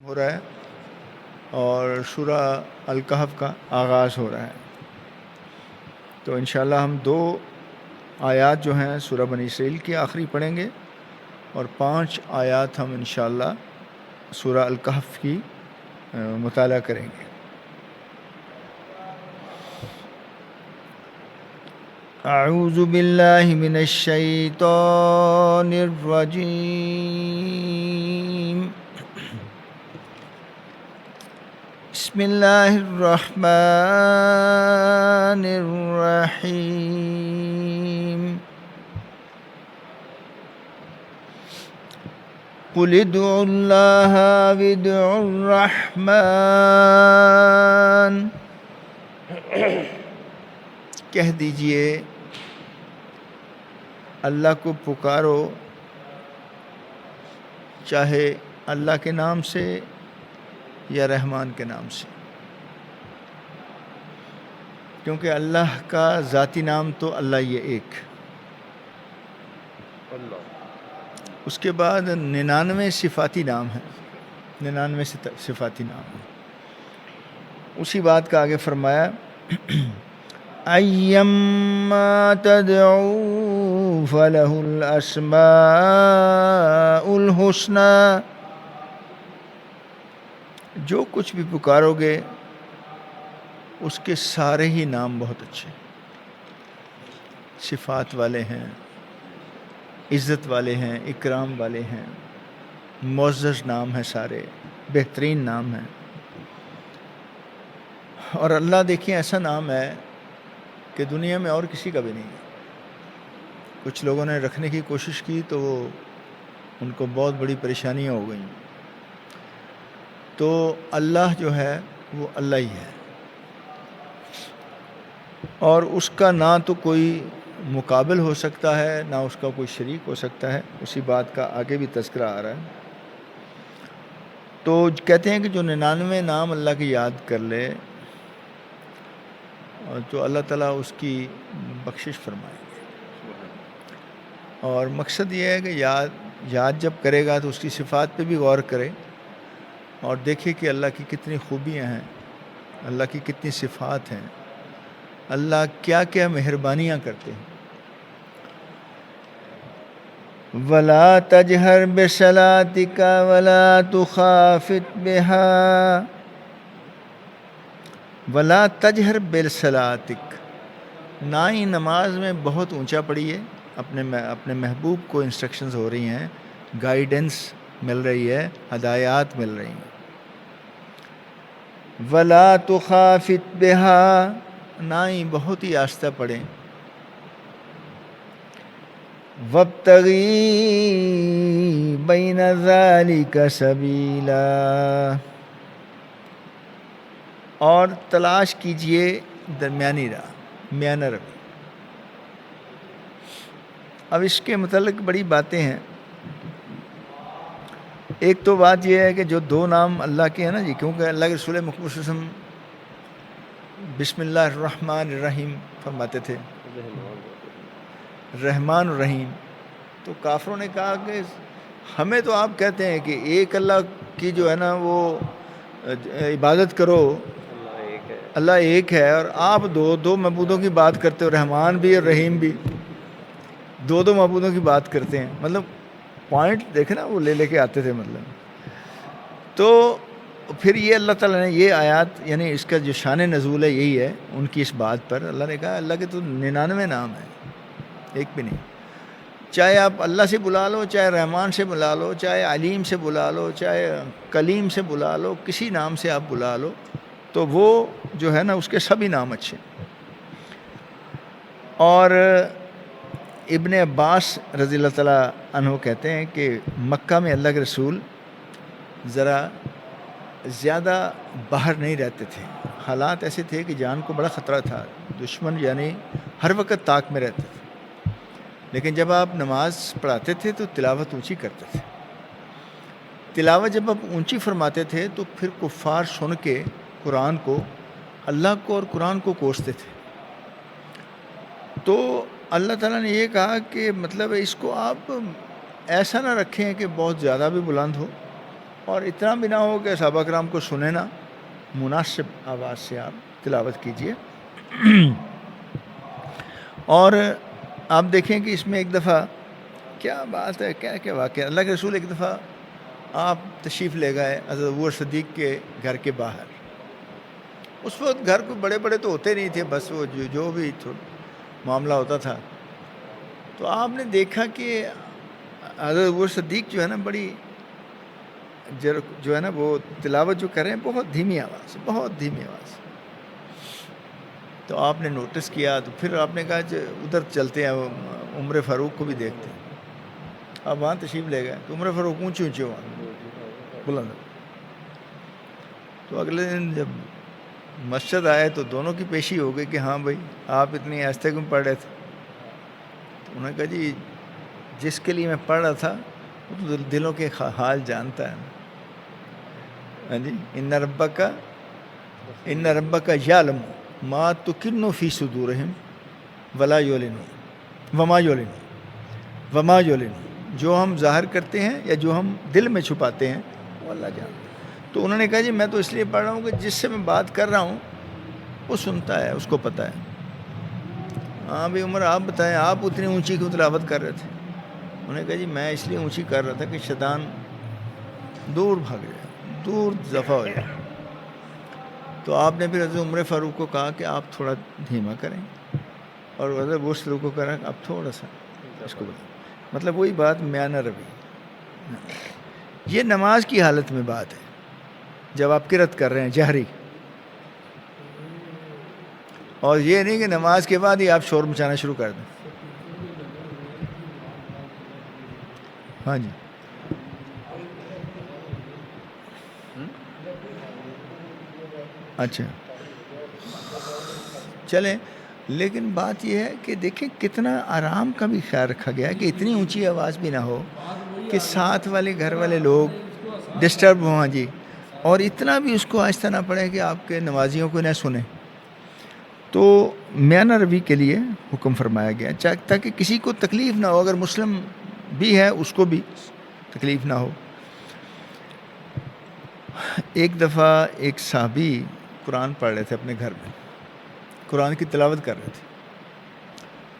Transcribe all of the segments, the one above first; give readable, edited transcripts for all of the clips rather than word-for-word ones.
ہو رہا ہے اور سورہ الکہف کا آغاز ہو رہا ہے، تو انشاءاللہ ہم 2 آیات جو ہیں سورہ بنی اسرائیل کی آخری پڑھیں گے اور 5 آیات ہم انشاءاللہ سورہ الکہف کی مطالعہ کریں گے۔ اعوذ باللہ من الشیطان الرجیم، بسم اللہ الرحمن الرحیم، قل ادعوا اللہ او ادعوا الرحمن، کہہ دیجئے اللہ کو پکارو، چاہے اللہ کے نام سے یا رحمان کے نام سے، کیونکہ اللہ کا ذاتی نام تو اللہ یہ ایک، اس کے بعد 99 صفاتی نام ہیں، 99 صفاتی نام ہیں۔ اسی بات کا آگے فرمایا ایما تدعو فلہ الاسماء الحسنی، جو کچھ بھی پکارو گے اس کے سارے ہی نام بہت اچھے، صفات والے ہیں، عزت والے ہیں، اکرام والے ہیں، معزز نام ہیں، سارے بہترین نام ہیں۔ اور اللہ دیکھیں ایسا نام ہے کہ دنیا میں اور کسی کا بھی نہیں ہے۔ کچھ لوگوں نے رکھنے کی کوشش کی تو ان کو بہت بڑی پریشانیاں ہو گئیں۔ تو اللہ جو ہے وہ اللہ ہی ہے، اور اس کا نہ تو کوئی مقابل ہو سکتا ہے، نہ اس کا کوئی شریک ہو سکتا ہے۔ اسی بات کا آگے بھی تذکرہ آ رہا ہے۔ تو کہتے ہیں کہ جو 99 نام اللہ کی یاد کر لے تو اللہ تعالیٰ اس کی بخشش فرمائیں گے۔ اور مقصد یہ ہے کہ یاد جب کرے گا تو اس کی صفات پہ بھی غور کرے اور دیکھے کہ اللہ کی کتنی خوبیاں ہیں، اللہ کی کتنی صفات ہیں، اللہ کیا کیا مہربانیاں کرتے ہیں۔ وَلَا تَجْهَرْ بِصَلَاتِكَ وَلَا تُخَافِتْ بِهَا، وَلَا تَجْهَرْ بِصَلَاتِكَ، نہ ہی نماز میں بہت اونچا پڑھیے۔ اپنے محبوب کو انسٹرکشنز ہو رہی ہیں، گائیڈنس مل رہی ہے، ہدایات مل رہی ہیں۔ وَلَا تُخَافِتْ بِهَا، نہ ہی بہت ہی آہستہ پڑھیں۔ وَابْتَغِي بَيْنَ ذَلِكَ سَبِيلًا، اور تلاش کیجئے درمیانی راہ، میانہ روی۔ اب اس کے متعلق بڑی باتیں ہیں۔ ایک تو بات یہ ہے کہ جو 2 نام اللہ کے ہیں نا جی، کیونکہ اللہ کے رسول مقبول صلی اللہ علیہ وسلم بسم اللہ الرحمن الرحیم فرماتے تھے، رحمان الرحیم۔ تو کافروں نے کہا کہ ہمیں تو آپ کہتے ہیں کہ ایک اللہ کی جو ہے نا وہ عبادت کرو، اللہ ایک ہے، اور آپ دو معبودوں کی بات کرتے ہو، رحمان بھی اور رحیم بھی، 2 معبودوں کی بات کرتے ہیں۔ مطلب پوائنٹ دیکھیں نا، وہ لے کے آتے تھے مطلب۔ تو پھر یہ اللہ تعالیٰ نے یہ آیات، یعنی اس کا جو شان نزول ہے یہی ہے ان کی اس بات پر، اللہ نے کہا اللہ کے تو 99 نام ہیں، ایک بھی نہیں۔ چاہے آپ اللہ سے بلا لو، چاہے رحمان سے بلا لو، چاہے علیم سے بلا لو، چاہے کلیم سے بلا لو، کسی نام سے آپ بلا لو تو وہ جو ہے نا اس کے سبھی نام اچھے۔ اور ابن عباس رضی اللہ تعالیٰ عنہ کہتے ہیں کہ مکہ میں اللہ کے رسول ذرا زیادہ باہر نہیں رہتے تھے، حالات ایسے تھے کہ جان کو بڑا خطرہ تھا، دشمن یعنی ہر وقت طاق میں رہتے تھے، لیکن جب آپ نماز پڑھاتے تھے تو تلاوت اونچی کرتے تھے۔ تلاوت جب آپ اونچی فرماتے تھے تو پھر کفار سن کے قرآن کو، اللہ کو اور قرآن کو کوستے تھے۔ تو اللہ تعالیٰ نے یہ کہا کہ مطلب اس کو آپ ایسا نہ رکھیں کہ بہت زیادہ بھی بلند ہو اور اتنا بھی نہ ہو کہ صحابہ کرام کو سنے نا، مناسب آواز سے آپ تلاوت کیجئے۔ اور آپ دیکھیں کہ اس میں ایک دفعہ کیا بات ہے، کیا کیا واقعہ، اللہ کے رسول ایک دفعہ آپ تشریف لے گئے حضرت ابوبکر صدیق کے گھر کے باہر۔ اس وقت گھر کوئی بڑے بڑے تو ہوتے نہیں تھے، بس وہ جو بھی معاملہ ہوتا تھا، تو آپ نے دیکھا کہ حضرت ابوبکر صدیق جو ہے نا بڑی جو ہے نا وہ تلاوت جو کر رہے ہیں بہت دھیمی آواز، بہت دھیمی آواز۔ تو آپ نے نوٹس کیا، تو پھر آپ نے کہا کہ ادھر چلتے ہیں، عمر فاروق کو بھی دیکھتے ہیں۔ آپ وہاں تشریف لے گئے تو عمر فاروق اونچے اونچے وہاں بلند۔ تو اگلے دن جب مسجد آئے تو دونوں کی پیشی ہو گئی کہ ہاں بھائی آپ اتنی آہستہ کیوں پڑھ رہے تھے؟ تو انہوں نے کہا جی جس کے لیے میں پڑھ رہا تھا وہ تو دلوں کے حال جانتا ہے۔ ہاں جی، ان ربک یعلم ما تکن فی صدورہم وما یعلنون، جو ہم ظاہر کرتے ہیں یا جو ہم دل میں چھپاتے ہیں وہ اللہ جانتا ہے۔ تو انہوں نے کہا جی میں تو اس لیے پڑھ رہا ہوں کہ جس سے میں بات کر رہا ہوں وہ سنتا ہے، اس کو پتہ ہے۔ ہاں بھائی عمر آپ بتائیں، آپ اتنی اونچی کیوں تلاوت کر رہے تھے؟ انہوں نے کہا جی میں اس لیے اونچی کر رہا تھا کہ شیطان دور بھاگ جائے، دور دفع ہو جائے۔ تو آپ نے پھر حضرت عمر فاروق کو کہا کہ آپ تھوڑا دھیما کریں، اور حضرت ابو فاروق کو کہا کہ آپ تھوڑا سا اس کو بتائیں۔ مطلب وہی بات میانہ روی، یہ نماز کی حالت میں بات ہے جب آپ قرأت کر رہے ہیں جہری، اور یہ نہیں کہ نماز کے بعد ہی آپ شور مچانا شروع کر دیں۔ ہاں جی، اچھا چلیں، لیکن بات یہ ہے کہ دیکھیں کتنا آرام کا بھی خیال رکھا گیا ہے کہ اتنی اونچی آواز بھی نہ ہو کہ ساتھ والے گھر والے لوگ ڈسٹرب ہوں۔ ہاں جی، اور اتنا بھی اس کو آہستہ نہ پڑے کہ آپ کے نمازیوں کو نہ سنیں۔ تو میانہ روی کے لیے حکم فرمایا گیا تاکہ کسی کو تکلیف نہ ہو، اگر مسلم بھی ہے اس کو بھی تکلیف نہ ہو۔ ایک دفعہ ایک صحابی قرآن پڑھ رہے تھے اپنے گھر میں، قرآن کی تلاوت کر رہے تھے،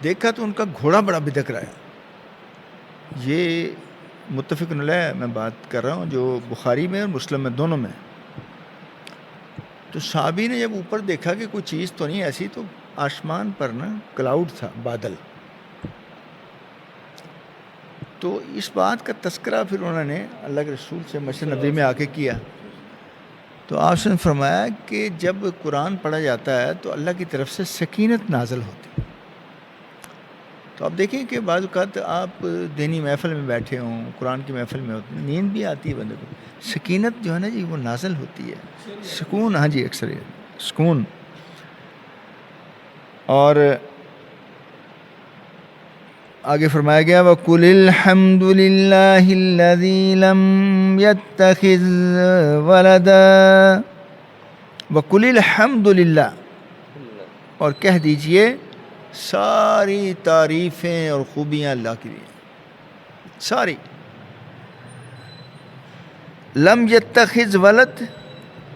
دیکھا تو ان کا گھوڑا بڑا بدک رہا ہے۔ یہ متفق علیہ میں بات کر رہا ہوں، جو بخاری میں اور مسلم میں دونوں میں۔ تو صحابی نے جب اوپر دیکھا کہ کوئی چیز تو نہیں ایسی، تو آسمان پر نا کلاؤڈ تھا، بادل۔ تو اس بات کا تذکرہ پھر انہوں نے اللہ کے رسول سے مسجد نبوی میں آ کے کیا، تو آپ نے فرمایا کہ جب قرآن پڑھا جاتا ہے تو اللہ کی طرف سے سکینت نازل ہوتی۔ تو آپ دیکھیں کہ بعض اوقات آپ دینی محفل میں بیٹھے ہوں، قرآن کی محفل میں ہوتے ہیں، نیند بھی آتی ہے بندے کو، سکینت جو ہے نا جی وہ نازل ہوتی ہے، سکون۔ ہاں جی، اکثر سکون۔ اور آگے فرمایا گیا وَقُلِ الْحَمْدُ لِلَّهِ الَّذِي لَمْ يَتَّخِذْ وَلَدًا، وَقُلِ الْحَمْدُ لِلَّهِ، اور کہہ دیجئے ساری تعریفیں اور خوبیاں اللہ کے لیے، ساری۔ لم یتخذ ولد،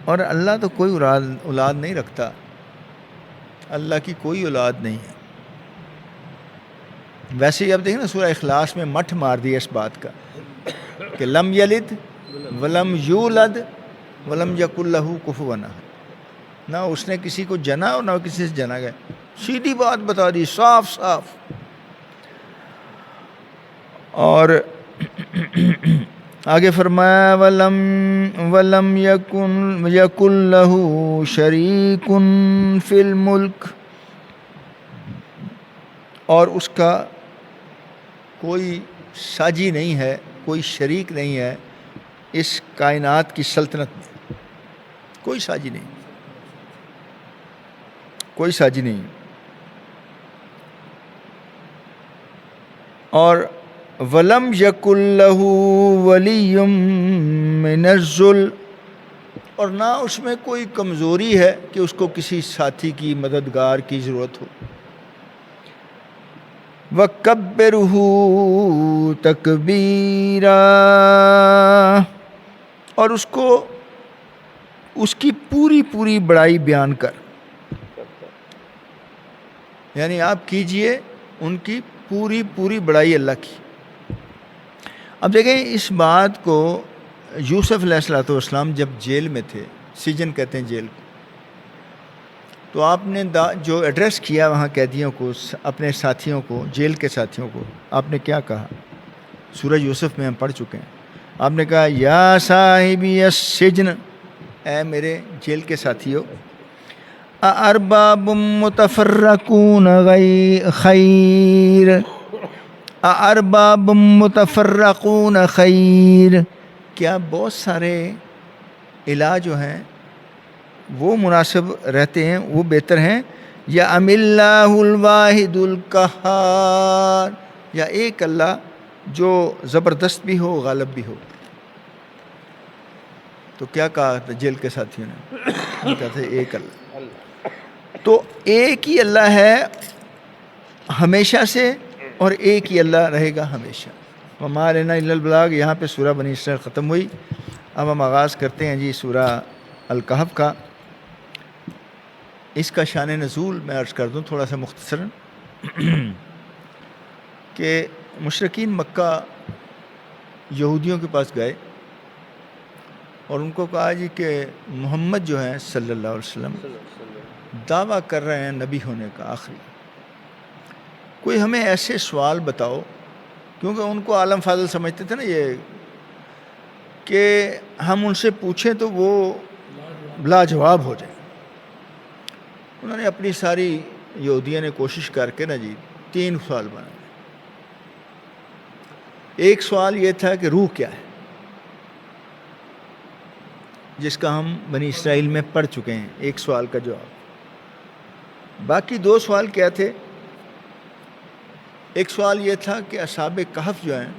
اور اللہ تو کوئی اولاد نہیں رکھتا، اللہ کی کوئی اولاد نہیں ہے۔ ویسے ہی اب دیکھیں نا سورہ اخلاص میں مٹھ مار دیا اس بات کا کہ لم یلد ولم یولد ولم یکن لہ کفوا احد، نہ اس نے کسی کو جنا اور نہ کسی سے جنا گیا، سیدھی بات بتا دی، صاف صاف۔ اور آگے فرمایا وَلَمْ يَكُنْ لَهُ شَرِيكٌ فِي الْمُلْكِ، اور اس کا کوئی ساجی نہیں ہے، کوئی شریک نہیں ہے اس کائنات کی سلطنت میں، کوئی ساجی نہیں، کوئی ساجی نہیں۔ اور وَلَمْ يَكُنْ لَهُ وَلِيٌّ مِّنَ الذُّلِّ، اور نہ اس میں کوئی کمزوری ہے کہ اس کو کسی ساتھی کی، مددگار کی ضرورت ہو۔ وَكَبِّرْهُ تَكْبِيرًا، اور اس کو اس کی پوری پوری بڑائی بیان کر. یعنی آپ کیجئے ان کی پوری پوری بڑائی اللہ کی. اب دیکھیں اس بات کو یوسف علیہ الصلوۃ والسلام جب جیل میں تھے، سجن کہتے ہیں جیل کو، تو آپ نے جو ایڈریس کیا وہاں قیدیوں کو، اپنے ساتھیوں کو، جیل کے ساتھیوں کو، آپ نے کیا کہا؟ سورہ یوسف میں ہم پڑھ چکے ہیں. آپ نے کہا یا صاحبی السجن، اے میرے جیل کے ساتھیوں، اارباب متفرقون خیر، اارباب متفرقون خیر، کیا بہت سارے الہ جو ہیں وہ مناسب رہتے ہیں، وہ بہتر ہیں، یا ام اللہ الواحد القہار، یا ایک اللہ جو زبردست بھی ہو غالب بھی ہو؟ تو کیا کہا تھا جیل کے ساتھیوں نے؟ کہا تھا ایک اللہ. تو ایک ہی اللہ ہے ہمیشہ سے، اور ایک ہی اللہ رہے گا ہمیشہ. وما علینا الا البلاغ. یہاں پہ سورہ بنی اسرائیل ختم ہوئی. اب ہم آغاز کرتے ہیں جی سورہ الکہف کا. اس کا شان نزول میں عرض کر دوں تھوڑا سا مختصراً کہ مشرکین مکہ یہودیوں کے پاس گئے اور ان کو کہا جی کہ محمد جو ہیں صلی اللہ علیہ وسلم دعویٰ کر رہے ہیں نبی ہونے کا آخری، کوئی ہمیں ایسے سوال بتاؤ، کیونکہ ان کو عالم فاضل سمجھتے تھے نا یہ، کہ ہم ان سے پوچھیں تو وہ لاجواب ہو جائیں. انہوں نے اپنی ساری یہودیوں نے کوشش کر کے نا جی 3 سوال بنائے. ایک سوال یہ تھا کہ روح کیا ہے، جس کا ہم بنی اسرائیل میں پڑھ چکے ہیں، ایک سوال کا جواب. باقی 2 سوال کیا تھے؟ ایک سوال یہ تھا کہ اصحاب کہف جو ہیں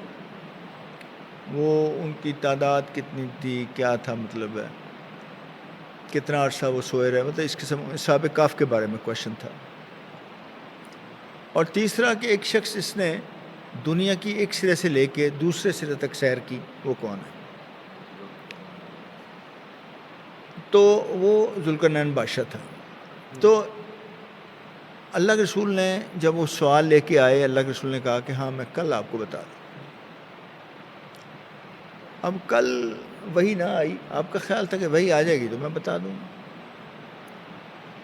وہ ان کی تعداد کتنی تھی، کیا تھا، مطلب ہے کتنا عرصہ وہ سوئے رہے، مطلب اس قسم اصحاب کہف کے بارے میں کوشچن تھا. اور تیسرا کہ ایک شخص اس نے دنیا کی ایک سرے سے لے کے دوسرے سرے تک سیر کی، وہ کون ہے؟ تو وہ ذوالقرنین بادشاہ تھا. تو اللہ کے رسول نے جب وہ سوال لے کے آئے، اللہ کے رسول نے کہا کہ ہاں میں کل آپ کو بتا دوں. اب کل وہی نہ آئی، آپ کا خیال تھا کہ وہی آ جائے گی تو میں بتا دوں،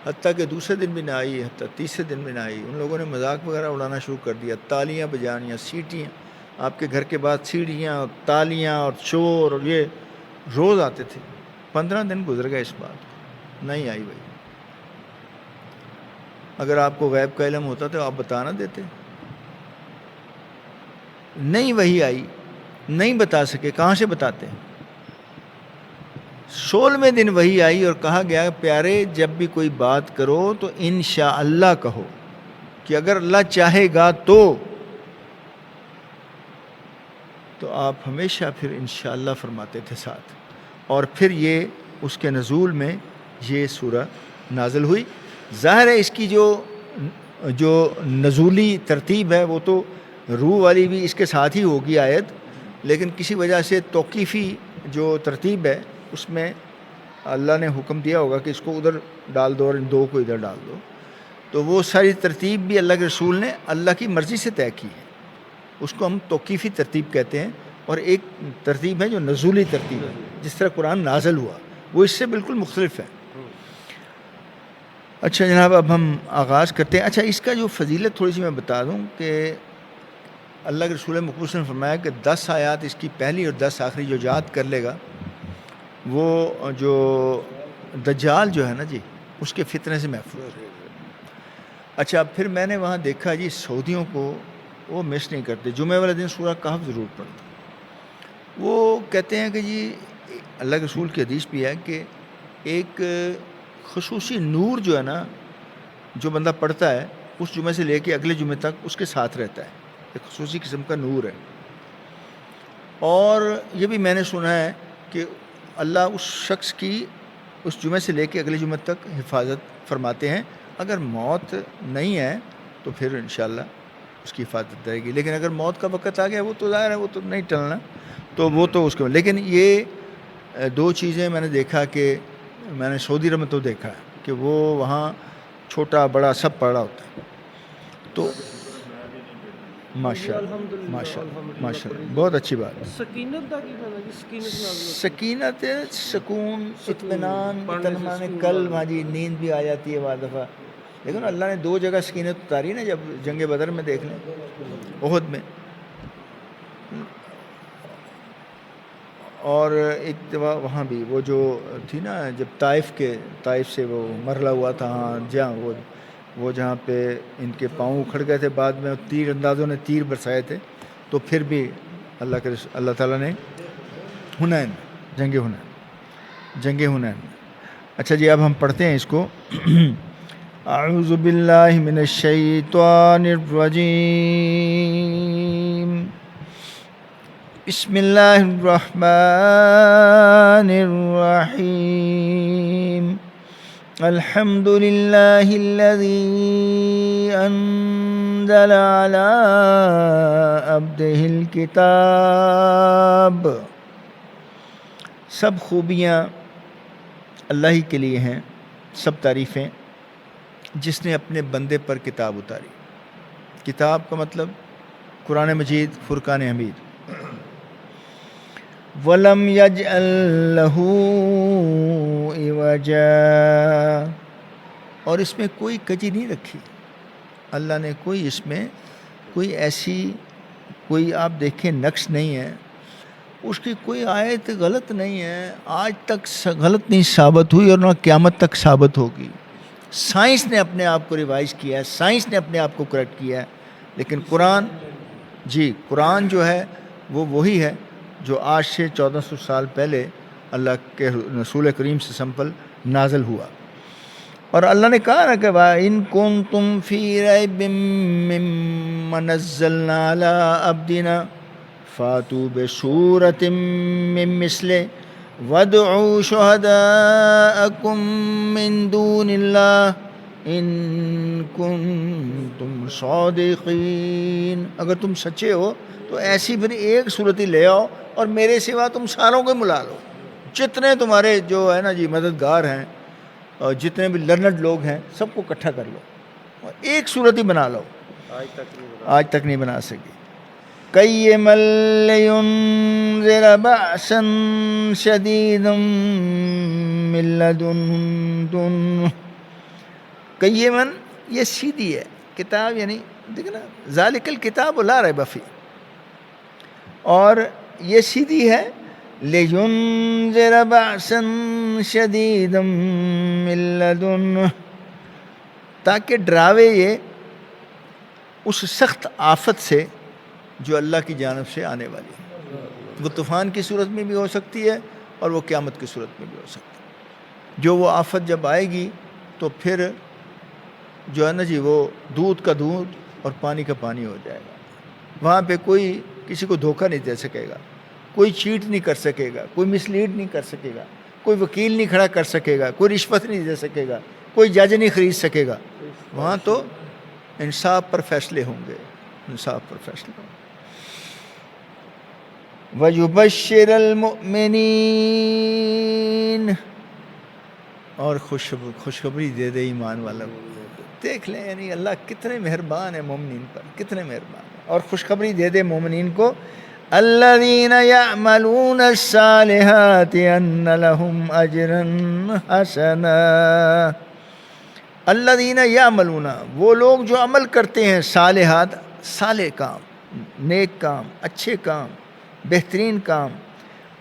حتیٰ کہ دوسرے دن بھی نہ آئی، حتیٰ تیسرے دن بھی نہ آئی. ان لوگوں نے مذاق وغیرہ اڑانا شروع کر دیا، تالیاں بجانیاں، سیٹیاں، آپ کے گھر کے بعد سیڑھیاں اور تالیاں اور شور، اور یہ روز آتے تھے. 15 دن گزر گئے اس بات، نہیں آئی بھائی. اگر آپ کو غیب کا علم ہوتا تو آپ بتا نہ دیتے. نہیں وہی آئی، نہیں بتا سکے، کہاں سے بتاتے؟ 16ویں دن وہی آئی اور کہا گیا پیارے جب بھی کوئی بات کرو تو انشاءاللہ کہو، کہ اگر اللہ چاہے گا تو آپ ہمیشہ پھر انشاءاللہ فرماتے تھے ساتھ. اور پھر یہ اس کے نزول میں یہ سورہ نازل ہوئی. ظاہر ہے اس کی جو نزولی ترتیب ہے وہ تو روح والی بھی اس کے ساتھ ہی ہوگی آیت، لیکن کسی وجہ سے توقیفی جو ترتیب ہے اس میں اللہ نے حکم دیا ہوگا کہ اس کو ادھر ڈال دو اور ان 2 کو ادھر ڈال دو. تو وہ ساری ترتیب بھی اللہ کے رسول نے اللہ کی مرضی سے طے کی ہے، اس کو ہم توقیفی ترتیب کہتے ہیں. اور ایک ترتیب ہے جو نزولی ترتیب ہے، جس طرح قرآن نازل ہوا وہ اس سے بالکل مختلف ہے. اچھا جناب اب ہم آغاز کرتے ہیں. اچھا اس کا جو فضیلت تھوڑی سی میں بتا دوں کہ اللہ کے رسول مقبول نے فرمایا کہ 10 آیات اس کی پہلی اور 10 آخری جو یاد کر لے گا وہ جو دجال جو ہے نا جی اس کے فتنے سے محفوظ ہے. اچھا پھر میں نے وہاں دیکھا جی سعودیوں کو وہ مس نہیں کرتے، جمعہ والے دن سورہ کہف ضرور پڑھتے. وہ کہتے ہیں کہ جی اللہ کے رسول کی حدیث بھی ہے کہ ایک خصوصی نور جو ہے نا جو بندہ پڑھتا ہے اس جمعے سے لے کے اگلے جمعے تک اس کے ساتھ رہتا ہے، ایک خصوصی قسم کا نور ہے. اور یہ بھی میں نے سنا ہے کہ اللہ اس شخص کی اس جمعے سے لے کے اگلے جمعے تک حفاظت فرماتے ہیں. اگر موت نہیں ہے تو پھر انشاءاللہ اس کی حفاظت رہے گی، لیکن اگر موت کا وقت آ گیا وہ تو ظاہر ہے وہ تو نہیں ٹلنا، تو وہ تو اس کے. لیکن یہ دو چیزیں میں نے دیکھا کہ میں نے سعودی عرب میں تو دیکھا ہے کہ وہ وہاں چھوٹا بڑا سب پڑھ رہا ہوتا ہے. تو ماشاء اللہ ماشاء اللہ ماشاء اللہ بہت اچھی بات ہے. سکینت دا کی معنی جی؟ سکینت نازل ہوتی سکینت سکون اطمینان قلب. ہاں جی نیند بھی آ جاتی ہے بعض دفعہ. لیکن اللہ نے دو جگہ سکینت اتاری نا, جب جنگ بدر میں دیکھ لیں, احد میں, اور ایک دفعہ وہاں بھی وہ جو تھی نا جب طائف سے وہ مرحلہ ہوا تھا, ہاں جہاں وہ جہاں پہ ان کے پاؤں اکھڑ گئے تھے, بعد میں تیر اندازوں نے تیر برسائے تھے, تو پھر بھی اللہ تعالیٰ نے حنین, جنگ حنین. اچھا جی, اب ہم پڑھتے ہیں اس کو. اعوذ باللہ من الشیطان الرجیم. بسم اللہ الرحمن الرحیم. الحمد للہ الذی انزل علی عبدہ الکتاب. سب خوبیاں اللہ ہی کے لیے ہیں, سب تعریفیں جس نے اپنے بندے پر کتاب اتاری. کتاب کا مطلب قرآن مجید, فرقان حمید. وَلَمْ يَجْعَلْ لَهُ عِوَجًا, اور اس میں کوئی کجی نہیں رکھی. اللہ نے اس میں کوئی ایسی آپ دیکھیں نقص نہیں ہے, اس کی کوئی آیت غلط نہیں ہے, آج تک غلط نہیں ثابت ہوئی اور نہ قیامت تک ثابت ہوگی. سائنس نے اپنے آپ کو ریوائز کیا ہے, سائنس نے اپنے آپ کو کریکٹ کیا ہے, لیکن قرآن جو ہے وہ وہی ہے جو آج سے 1400 سال پہلے اللہ کے رسول کریم سے سمپل نازل ہوا. اور اللہ نے کہا نا کہ وَإِن كُنتُمْ فِي رَيْبٍ مِّمَّا نَزَّلْنَا عَلَىٰ عَبْدِنَا فَأْتُوا بِسُورَةٍ مِّن مِّثْلِهِ وَادْعُوا شُهَدَاءَكُم مِّن دُونِ اللَّهِ إِن كُنتُمْ صَادِقِينَ. اگر تم سچے ہو تو ایسی پھر ایک صورت ہی لے آؤ اور میرے سوا تم ساروں کو ملا لو. جتنے تمہارے جو ہے نا جی مددگار ہیں اور جتنے بھی لرنڈ لوگ ہیں سب کو اکٹھا کر لو اور ایک صورت ہی بنا لو. آج تک نہیں بنا سکے. قیما لینذر بأسا شدیدا من لدنہ. قیما یہ سیدھی ہے کتاب, یعنی دیکھنا ذالک الکتاب لا ریب فیہ, اور یہ سیدھی ہے لینذر بأسا شدیدا من لدنہ, تاکہ ڈراوے یہ اس سخت آفت سے جو اللہ کی جانب سے آنے والی ہے. وہ طوفان کی صورت میں بھی ہو سکتی ہے اور وہ قیامت کی صورت میں بھی ہو سکتی ہے. جو وہ آفت جب آئے گی تو پھر جو ہے نا جی وہ دودھ کا دودھ اور پانی کا پانی ہو جائے گا. وہاں پہ کوئی کسی کو دھوکہ نہیں دے سکے گا, کوئی چیٹ نہیں کر سکے گا, کوئی مسلیڈ نہیں کر سکے گا, کوئی وکیل نہیں کھڑا کر سکے گا, کوئی رشوت نہیں دے سکے گا, کوئی جج نہیں خرید سکے گا. وہاں تو انصاف پر فیصلے ہوں گے, انصاف پر فیصلے ہوں گے. وَيُبَشِّرَ الْمُؤْمِنِينَ, اور خوشخبری دے دے ایمان والا کو. دیکھ لیں یعنی اللہ کتنے مہربان ہے مومنین پر, کتنے مہربان ہے. اور خوشخبری دے دے مومنین کو, الذین یعملون الصالحات ان لہم اجرا حسنا. الذین یعملون, وہ لوگ جو عمل کرتے ہیں صالحات, صالح کام, نیک کام, اچھے کام, بہترین کام.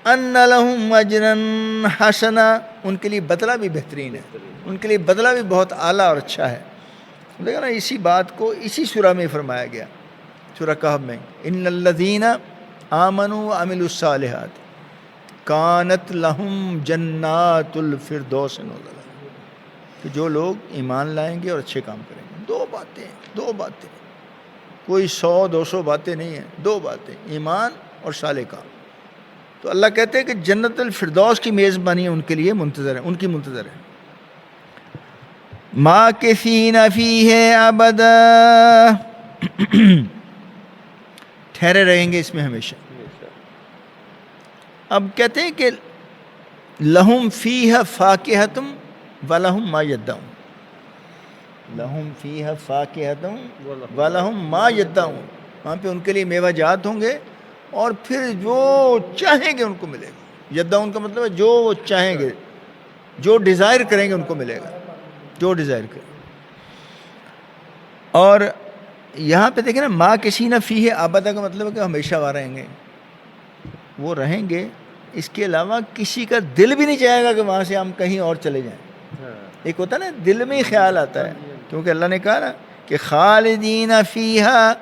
ان لہم اجرا حسنا, ان کے لیے بدلہ بھی بہترین ہے, ان کے لیے بدلہ بھی بہت اعلیٰ اور اچھا ہے. دیکھا نا اسی بات کو اسی سورہ میں فرمایا گیا, سورہ کہف میں, ان الذین آمنوا وعملوا الصالحات کانت لہم جنات الفردوس نزلا. کہ جو لوگ ایمان لائیں گے اور اچھے کام کریں گے. دو باتیں, کوئی 100-200 باتیں نہیں ہیں, 2 باتیں, ایمان اور صالح کام. تو اللہ کہتے ہیں کہ جنت الفردوس کی میزبانی ان کے لیے منتظر ہے, ان کی منتظر ہے. ماکثین فیہ ابدا, ٹھہرے رہیں گے اس میں ہمیشہ. اب کہتے ہیں کہ لہم فیہا فاکہتم ولہم ما یدعون، لہم فیہا فاکہتم ولہم ما یدعون، وہاں پہ ان کے لیے میوہ جات ہوں گے اور پھر جو چاہیں گے ان کو ملے گا۔ یدعون کا مطلب ہے جو وہ چاہیں گے، جو ڈیزائر کریں گے ان کو ملے گا، جو ڈیزائر کریں۔ اور یہاں پہ دیکھیں نا، ما کسی نہ فیہ ابدا کا مطلب ہے کہ ہمیشہ وہاں رہیں گے، وہ رہیں گے، اس کے علاوہ کسی کا دل بھی نہیں چاہے گا کہ وہاں سے ہم کہیں اور چلے جائیں۔ ایک ہوتا ہے نا دل میں ہی خیال آتا ہے، کیونکہ اللہ نے کہا نا کہ خالدین فیہا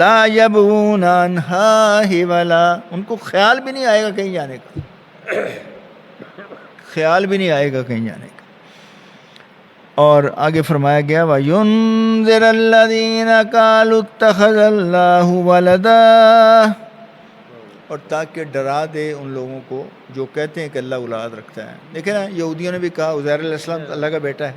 لا یبغون عنہا حولا، ان کو خیال بھی نہیں آئے گا کہیں جانے کا، خیال بھی نہیں آئے گا کہیں جانے کا۔ اور آگے فرمایا گیا وَيُنذِرَ الَّذِينَ قَالُوا اتَّخَذَ اللَّهُ وَلَدًا، اور تاکہ ڈرا دے ان لوگوں کو جو کہتے ہیں کہ اللہ اولاد رکھتا ہے۔ دیکھیں نا، یہودیوں نے بھی کہا عزیر علیہ السلام اللہ کا بیٹا ہے،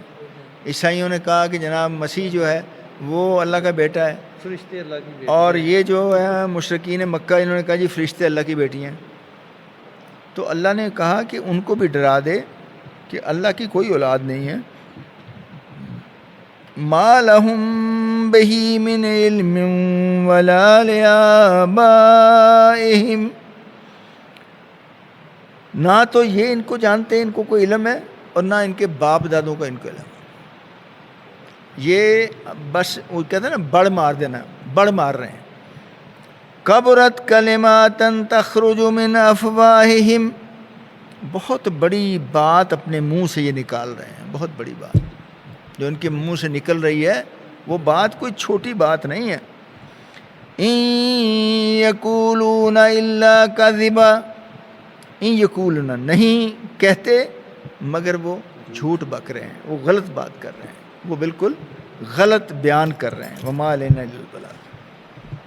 عیسائیوں نے کہا کہ جناب مسیح جو ہے وہ اللہ کا بیٹا ہے، فرشتے اللہ کی بیٹی، اور یہ جو ہے مشرکین مکہ انہوں نے کہا جی فرشتے اللہ کی بیٹی ہیں۔ تو اللہ نے کہا کہ ان کو بھی ڈرا دے کہ اللہ کی کوئی اولاد نہیں ہے۔ ما لہم بہی من علم ولا لآبائہم، نہ تو یہ ان کو جانتے ہیں، ان کو کوئی علم ہے، اور نہ ان کے باپ دادوں کا ان کو علم۔ یہ بس وہ کہتے ہیں نا بڑ مار دینا، بڑ مار رہے ہیں۔ کبرت کلمات تخرج من افواہہم، بہت بڑی بات اپنے منہ سے یہ نکال رہے ہیں، بہت بڑی بات جو ان کے منہ سے نکل رہی ہے، وہ بات کوئی چھوٹی بات نہیں ہے۔ ان یقولون الا کذبا، ان یقولون نہیں کہتے مگر وہ جھوٹ بک رہے ہیں، وہ غلط بات کر رہے ہیں، وہ بالکل غلط بیان کر رہے ہیں۔ وما علینا الا البلاغ۔